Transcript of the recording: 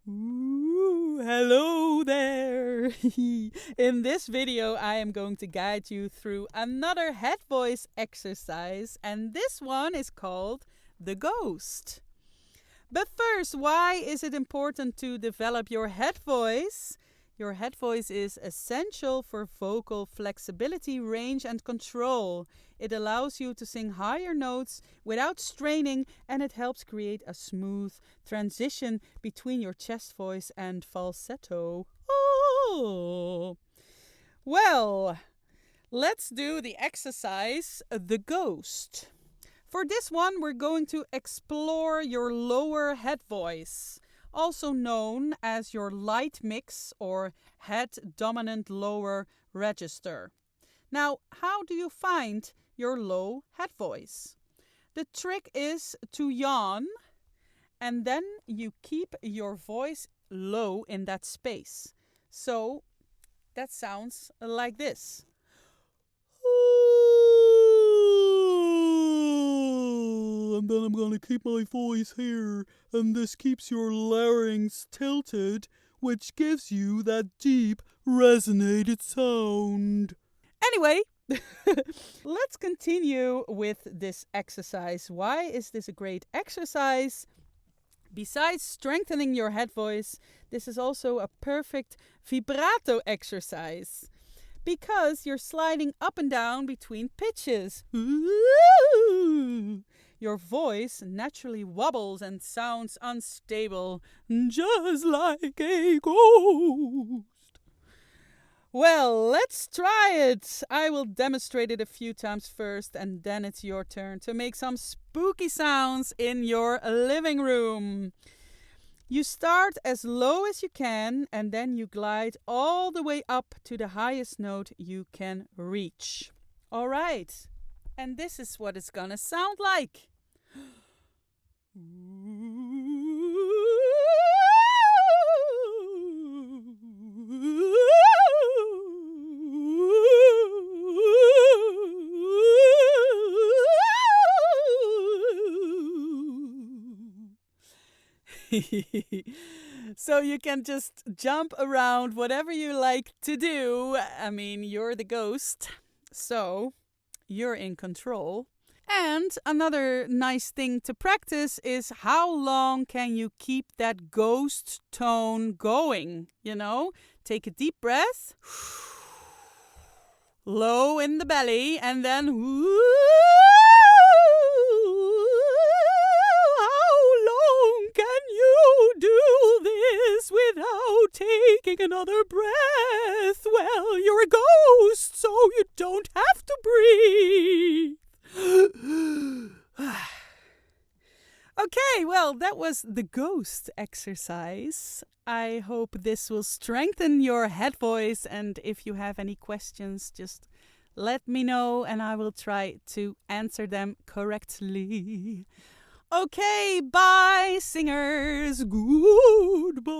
Ooh, hello there! In this video, I am going to guide you through another head voice exercise, and this one is called the ghost. But first, why is it important to develop your head voice? Your head voice is essential for vocal flexibility, range, and control. It allows you to sing higher notes without straining, and it helps create a smooth transition between your chest voice and falsetto. Oh. Well, let's do the exercise, the ghost. For this one, we're going to explore your lower head voice, also known as your light mix or head dominant lower register. Now, how do you find your low head voice? The trick is to yawn, and then you keep your voice low in that space. So that sounds like this. And then I'm going to keep my voice here, and this keeps your larynx tilted, which gives you that deep, resonated sound. Anyway, let's continue with this exercise. Why is this a great exercise? Besides strengthening your head voice, this is also a perfect vibrato exercise, because you're sliding up and down between pitches. Your voice naturally wobbles and sounds unstable, just like a ghost. Well, let's try it. I will demonstrate it a few times first, and then it's your turn to make some spooky sounds in your living room. You start as low as you can, and then you glide all the way up to the highest note you can reach. All right, and this is what it's gonna sound like. So you can just jump around, whatever you like to do. I mean, you're the ghost, so you're in control. And another nice thing to practice is how long can you keep that ghost tone going? You know, take a deep breath, low in the belly, and then how long can you do this without taking another breath? Well, you're a ghost, so you don't have to breathe. Okay, well, that was the ghost exercise. I hope this will strengthen your head voice, and if you have any questions, just let me know and I will try to answer them correctly. Okay, bye, singers. Goodbye.